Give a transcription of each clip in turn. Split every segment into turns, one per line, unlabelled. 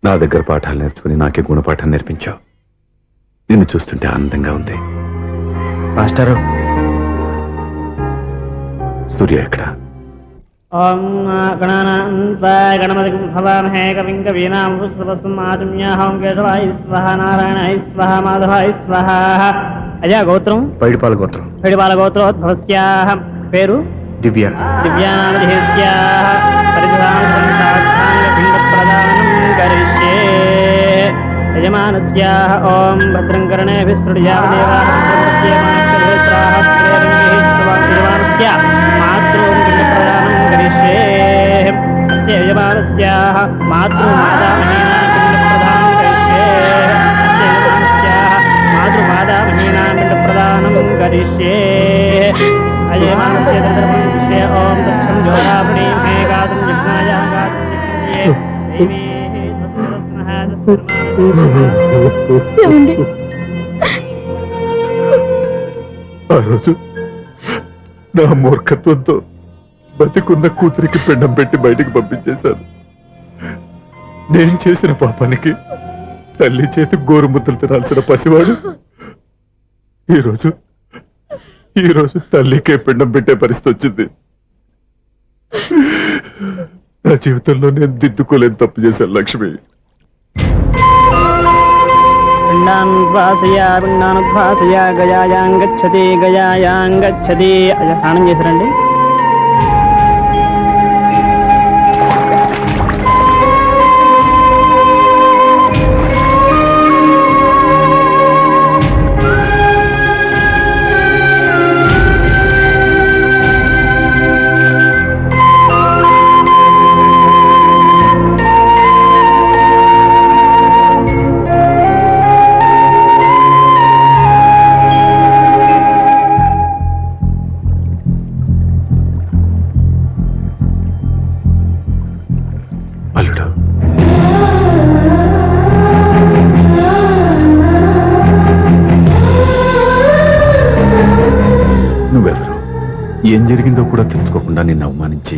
నా దగ్గర పాఠాలు నేర్చుకుని నాకే గుణపాఠం నేర్పించావు. నిన్ను చూస్తుంటే ఆనందంగా ఉంది.
మాస్టరు,
సూర్య ఎక్కడ?
ఓం గణపతి భవామహే కవిం కవీనాం కేశవాయ స్వహ నారాయణాయ స్వహ మాధవాయ స్వహ. అజా గోత్రం
పైడిపాల గోత్రం.
పైడిపాల గోత్రోద్భవస్యాః. పేరు
దివ్య.
దివ్యానామధేస్యాః. పరిధానం కరిష్యే. యజమానస్యాః ఓం భద్రం కర్ణేభిः శృణుయామదేవాः. మాతృం పిండప్రదానం కరిష్యే. అస్య యజమానస్యాః మాతృమాతామహీనాం పిండప్రదానం కరిష్యే. అస్య యజమానస్యాః మాతృమాతామహీనాం పిండప్రదానం కరిష్యే. అజయమానస్య దండర్పం విషయ ఓం దక్షం జ్యోతాపణీం హే గాతుం జిహ్నాయ గాతుం జిహ్నయే. దేవీ స్వస్తిరస్నః
ఏమండి?
ఆ రోజు నా మూర్ఖత్వంతో బతికున్న కూతురికి పిండం పెట్టి బయటికి పంపించేశాను. నేను చేసిన పాపానికి తల్లి చేతి గోరుముద్దలు తినాల్సిన పసివాడు ఈరోజు తల్లికే పిండం పెట్టే పరిస్థితి వచ్చింది. నా జీవితంలో నేను దిద్దుకోలేని తప్పు చేశాను లక్ష్మి.
పిండానుద్వాసయ గయాయాంగచ్చతి గయాయాంగచ్చతి. స్నానం చేశారండి?
అల్లుడు, నువ్వెవరు? ఏం జరిగిందో కూడా తెలుసుకోకుండా నిన్ను అవమానించి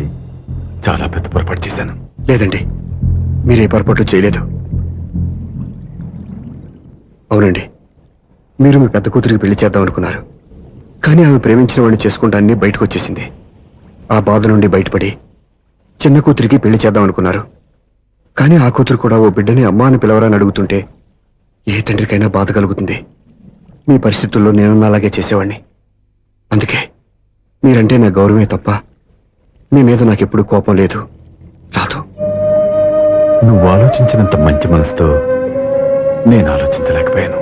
చాలా పెద్ద పొరపాటు చేశాను.
లేదండి, మీరే పొరపాటు చేయలేదు. అవునండి, మీరు మీ పెద్ద కూతురికి పెళ్లి చేద్దాం అనుకున్నారు. కానీ ఆమె ప్రేమించిన వాడిని చేసుకుంటానని బయటకు వచ్చేసింది. ఆ బాధ నుండి బయటపడి చిన్న కూతురికి పెళ్లి చేద్దాం అనుకున్నారు. కానీ ఆ కూతురు కూడా ఓ బిడ్డని అమ్మా అని పిలవరని అడుగుతుంటే ఏ తండ్రికైనా బాధ కలుగుతుంది. మీ పరిస్థితుల్లో నేనున్న అలాగే చేసేవాడిని. అందుకే మీరంటే నా గౌరవమే తప్ప మీ మీద నాకెప్పుడు కోపం లేదు, రాదు.
నువ్వు ఆలోచించినంత మంచి మనసుతో నేను ఆలోచించలేకపోయాను.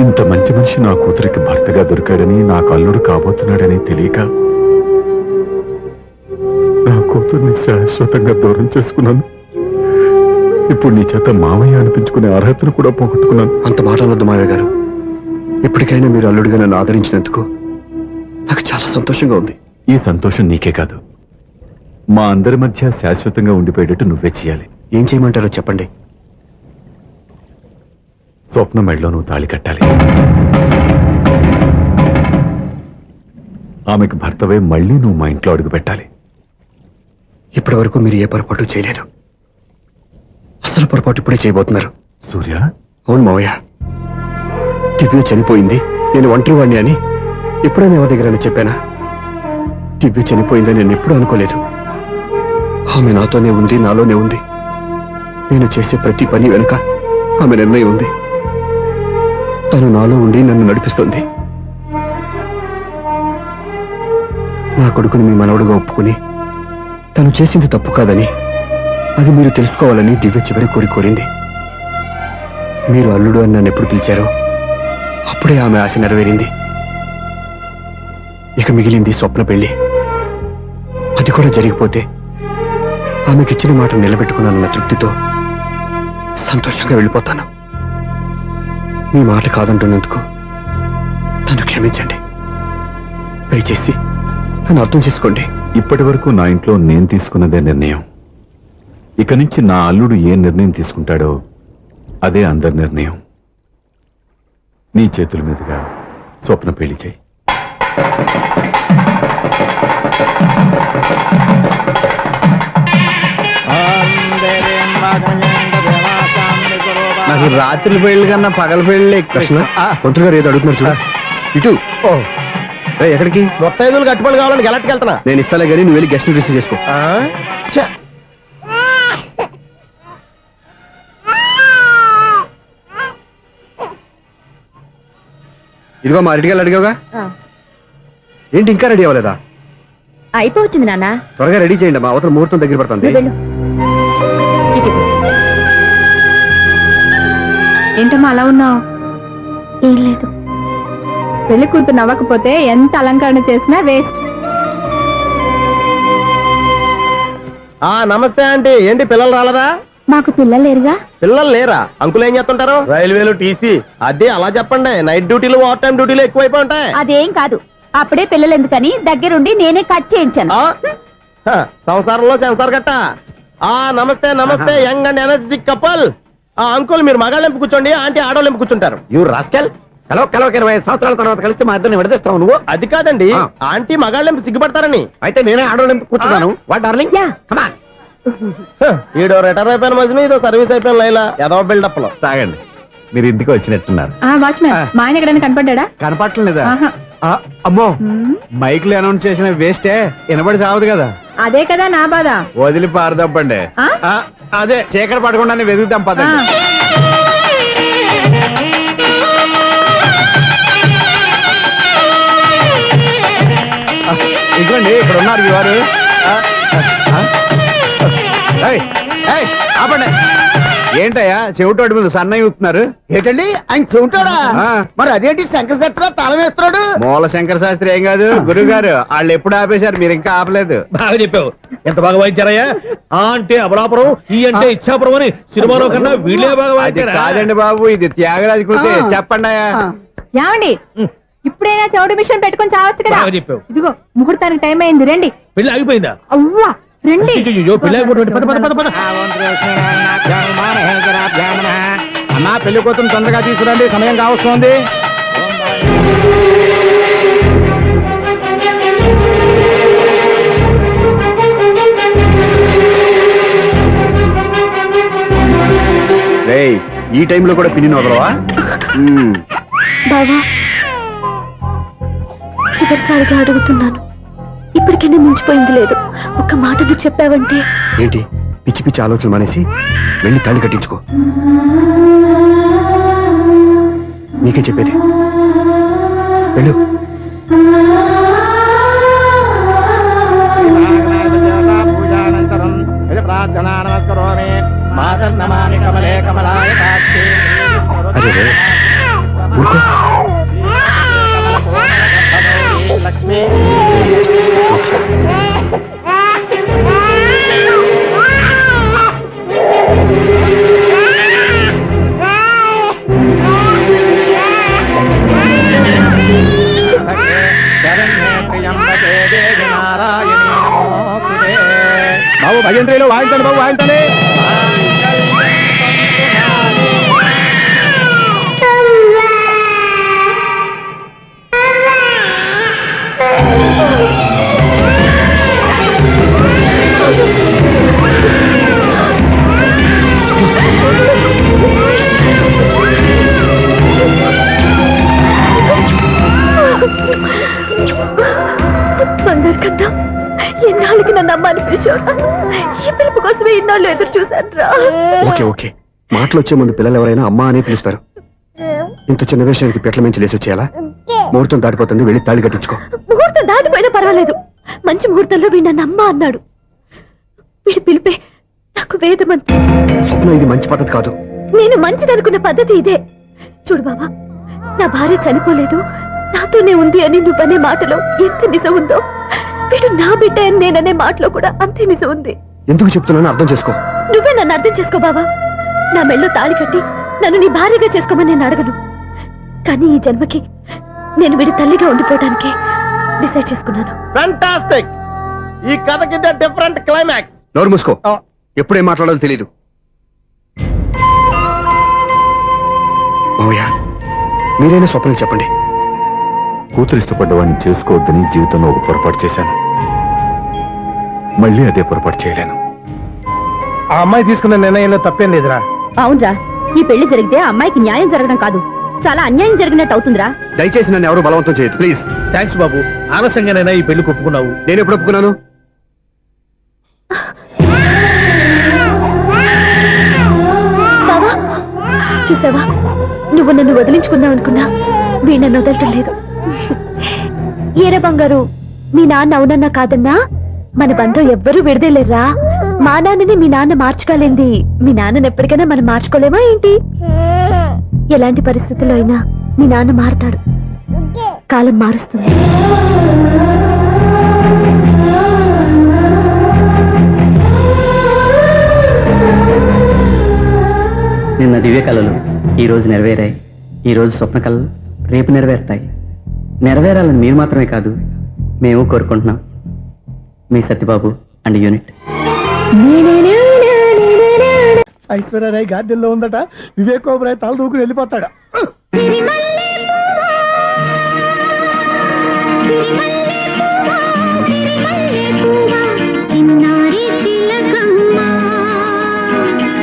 ఇంత మంచి మనిషి నా కూతురికి భర్తగా దొరికాడని, నాకు అల్లుడు కాబోతున్నాడని తెలియక నా కూతుర్ని శాశ్వతంగా దూరం చేసుకున్నాను. ఇప్పుడు నీ చేత మావయ్య అనిపించుకునే అర్హతను కూడా పోగొట్టుకున్నాను.
అంత మాట అనొద్దు మావయ్య గారు. ఇప్పటికైనా మీరు అల్లుడిగా నన్ను ఆదరించినందుకు నాకు చాలా సంతోషంగా ఉంది.
ఈ సంతోషం నీకే కాదు, మా అందరి మధ్య శాశ్వతంగా ఉండిపోయేటట్టు నువ్వే చేయాలి.
ఏం చేయమంటారో చెప్పండి.
స్వప్న మెడలో నువ్వు తాళి కట్టాలి. ఆమెకు భర్తవే మళ్ళీ నువ్వు మా ఇంట్లో అడుగు పెట్టాలి.
ఇప్పటి వరకు మీరు ఏ పొరపాటు చేయలేదు. అసలు పొరపాటు ఇప్పుడే చేయబోతున్నారు.
సూర్య,
అవును మావయ్య, దివ్య చనిపోయింది, నేను ఒంటరి వాడిని అని ఎప్పుడైనా ఎవరి దగ్గర చెప్పానా? దివ్య చనిపోయిందని నేను ఎప్పుడూ అనుకోలేదు. ఆమె నాతోనే ఉంది, నాలోనే ఉంది. నేను చేసే ప్రతి పని వెనుక ఆమె నిర్ణయం ఉంది. తను నాలో ఉండి నన్ను నడిపిస్తుంది. నా కొడుకుని మీ మనవడుగా ఒప్పుకుని తను చేసింది తప్పు కాదని, అది మీరు తెలుసుకోవాలని దివ్య చివరి కోరింది. మీరు అల్లుడు అని నన్ను ఎప్పుడు పిలిచారో అప్పుడే ఆమె ఆశ నెరవేరింది. ఇక మిగిలింది స్వప్న పెళ్లి. అది కూడా జరిగిపోతే ఆమెకిచ్చిన మాట నిలబెట్టుకున్నానన్న తృప్తితో సంతోషంగా వెళ్ళిపోతాను. మీ మాట కాదంటున్నందుకు నన్ను క్షమించండి. దయచేసి నన్ను అర్థం చేసుకోండి.
ఇప్పటి వరకు నా ఇంట్లో నేను తీసుకున్నదే నిర్ణయం. ఇక నుంచి నా అల్లుడు ఏ నిర్ణయం తీసుకుంటాడో అదే అందరి నిర్ణయం. నీ చేతుల మీదుగా స్వప్న పెళ్లి చేయి.
ఓం దేవీం వాగం
నాకు రాత్రి పెళ్లి కన్నా పగల పెళ్లి
కృష్ణ మంత్రి గారు ఏదో అడుగుతున్నారు చూడ ఇటు రేయ్, ఎక్కడికి
మొత్తం కట్టుబడి కావాలని గెలట్టుకు వెళ్తున్నా
నేను ఇస్తాలే కానీ నువ్వు వెళ్ళి గెస్ట్ రిసీవ్ చేసుకో ఇదిగో మా రెడీ గారు అడిగావుగా ఏంటి ఇంకా రెడీ అవ్వలేదా
అయిపోవచ్చింది నాన్న
త్వరగా రెడీ చేయండి మా అవతల ముహూర్తం దగ్గర పడుతుంది
వెళ్ళు. ఇదిగో. ఏంటమ్మా అలా ఉన్నావు? ఏం లేదు. పెళ్లి కూతురు నవ్వకపోతే ఎంత అలంకరణ చేసినా వేస్ట్.
నమస్తే ఆంటీ ఏంటి పిల్లలు రాలేదా
మాకు పిల్లలు లేరుగా.
పిల్లలు లేరా అంకులు ఏం చేస్తుంటారు రైల్వేలు టీసీ అదే అలా చెప్పండి నైట్ డ్యూటీలు ఓవర్ టైం డ్యూటీలు ఎక్కువైపోయి ఉంటాయి
అదేం కాదు. అప్పుడే పిల్లలు ఎందుకని దగ్గరుండి నేనే కట్ చేయించాను.
సంసారంలో సెన్సార్ గట్ట నమస్తే నమస్తే young and energetic couple uncle మీరు మగాళ్ళెంపు కూర్చోండి ఆంటీ ఆడోళ్ళెంపు కూర్చుంటారు
యూ రాస్కెల్ కలవక 20 సంవత్సరాల తర్వాత కలిస్తే మా ఇద్దరిని విడదీస్తావు నువ్వు
అది కాదండి ఆంటీ మగాళ్ళెంపు సిగ్గుపడతారని
అయితే నేనే ఆడోళ్ళెంపు కూర్చున్నాను వాట్ డార్లింగ్
యా.
కమాన్
ఈడో రిటైర్ అయిపోయిన మధ్యన ఇదో సర్వీస్ అయిపోయిన లైలా ఏదో బిల్డప్ లో
తాగండి మీరు ఇంటికి వచ్చినట్టున్నారు
వాచ్మెన్ మా ఆయన ఎక్కడైనా కనపడ్డా?
కనపడలేదా
ఆహా.
అమ్మో మైక్లు అనౌన్స్ చేసిన వేస్టే వినబడి సావదు కదా
అదే కదా నా బాధ.
వదిలి పారదప్పండి
ఆ?
అదే చీకటి పడకుండానే వెతుకుతాం పదండి ఇదిగోండి ఇక్కడ ఉన్నారు మీ వారు ఆపండి ఏంటయ్యా చెవిటోడి మీద సన్నయ్య ఊతున్నారు
ఏంటండి ఆయన చెబుతాడా మరి అదేంటి శంకర శెట్టిలో తాళం వేస్తున్నాడు
మూల శంకర శాస్త్రి ఏం కాదు గురువు గారు వాళ్ళు ఎప్పుడు ఆపేశారు మీరు ఇంకా ఆపలేదు
బాగా చెప్పావు ఎంత బాగా వాయించారయ్యా అంటే అబలాపురం ఈ అంటే ఇచ్చాపురం అని సినిమాలో కన్నా వీళ్ళే బాగా
అది
వాయించారా
కాదండి బాబు ఇది త్యాగరాజు కృతి చెప్పండి అయ్యా
ఏమండి ఇప్పుడైనా చెవుడు మిషన్ పెట్టుకొని చావచ్చు కదా.
బాగా చెప్పావు
ఇదిగో ముహూర్తానికి టైం అయింది రండి.
పెళ్లి ఆగిపోయిందా
అవ్వా రండి.
అయ్యయ్యో, పెళ్లి ఆగిపోతుంది పద పద పద పద
అన్నా పెళ్లి కూతురు తొందరగా తీసుకురండి సమయం కావస్తోంది
రేయ్ ఈ టైంలో కూడా పిన్ని వదలవా
బావా చివరిసారిగా అడుగుతున్నాను ఇప్పటికైనా మించిపోయింది లేదు ఒక్క మాట నువ్వు చెప్పావంటే
ఏంటి పిచ్చి పిచ్చి ఆలోచనలు మానేసి వెళ్ళి తాళి కట్టించుకో నీకే చెప్పేది వెళ్ళు
ప్రార్థనా నమస్కరోమి మాతర్నమామి కమలే కమలాయ కాక్షి
అరే రే ఊరుకో
లక్ష్మీ
బాబు భజంత్రిలో వాయించండి బాబు వాయించండి
బంగారు కన్నా ఎన్నాళ్ళకి నన్ను అమ్మ అని పిలిచావురా ఈ పిలుపు కోసమే ఇన్నాళ్ళు ఎదురు చూశాను రా
ఓకే ఓకే మాటలు వచ్చే ముందు పిల్లలు ఎవరైనా అమ్మా అనే పిలుస్తారు ఇంత చిన్న విషయానికి పెట్ల మించి లేచి వచ్చేయాలా ముహూర్తం దాటిపోతుంది వెళ్ళి తాళి కట్టించుకో
ముహూర్తం దాటిపోయినా పర్వాలేదు మంచి ముహూర్తంలో వీడు నన్ను అమ్మ అన్నాడు వీడి పిలిపే నాకు వేదమంతి
స్వప్న ఇది మంచి పద్ధతి కాదు
నేను మంచిదనుకున్న పద్ధతి ఇదే చూడు బాబా నా భార్య చనిపోలేదు నాతోనే ఉంది అని నువ్వనే మాటలో ఎంత నిజం ఉందో వీడు నా బిడ్డ అని నేననే మాటలో కూడా అంతే నిజం ఉంది
ఎందుకు చెప్తున్నానో అర్థం చేసుకో
నువ్వే నన్ను అర్థం చేసుకో బాబా నా మెళ్ళో తాళి కట్టి నన్ను నీ భార్యగా చేసుకోమని నేను అడగను కానీ ఈ జన్మకి నేను వీడి తల్లిగా ఉండిపోవడానికి డిసైడ్ చేసుకున్నాను
ఫ్యాంటాస్టిక్ ఈ కథకి డిఫరెంట్ క్లైమాక్స్
నోరు మూసుకో ఎప్పుడేం మాట్లాడాలో తెలీదు మావయ్య మీరైనా స్వప్నలు చెప్పండి
కూతురు ఇష్టపడ్డవాడిని చేసుకోవద్దని జీవితంలో ఒక పొరపాటు చేశాను మళ్ళీ అదే పొరపాటు చేయలేను
ఆ అమ్మాయి తీసుకున్న నిర్ణయంలో తప్పేం లేదురా
అవునరా
ఈ పెళ్లి జరిగితే ఆ అమ్మాయికి న్యాయం జరగడం కాదు, చాలా అన్యాయం జరిగినట్టు అవుతుందిరా.
దయచేసి నన్ను ఎవరు బలవంతం చేయదు ప్లీజ్.
థ్యాంక్స్ బాబు, ఆలస్యంగానైనా ఈ పెళ్లి ఒప్పుకున్నావు.
నేను ఎప్పుడు ఒప్పుకున్నాను?
బావా, చూసావా, నువ్వు నన్ను వదిలించుకుందాం అనుకున్నా వీణన్ను వదలటం లేదు. ఏరా బంగారు, మీ నాన్న అవునన్నా కాదన్నా మన బంధం ఎవ్వరూ విడదలేరా. మా నాన్నని మీ నాన్న మార్చుకోలేంది, మీ నాన్నని ఎప్పటికైనా మనం మార్చుకోలేమా ఏంటి? ఎలాంటి పరిస్థితుల్లో అయినా మీ నాన్న మారతాడు, కాలం మారుస్తుంది.
నిన్న దివ్య కళలు ఈ రోజు నెరవేరాయి, ఈ రోజు స్వప్న కళలు రేపు నెరవేరుతాయి. నెరవేరాలని మీరు మాత్రమే కాదు, మేము కోరుకుంటున్నాం. మీ Satyababu and unit.
Aishwarya Rai garden లో ఉందట, వివేక్ ఓబరాయ్ తల దూకుని వెళ్ళిపోతాడు.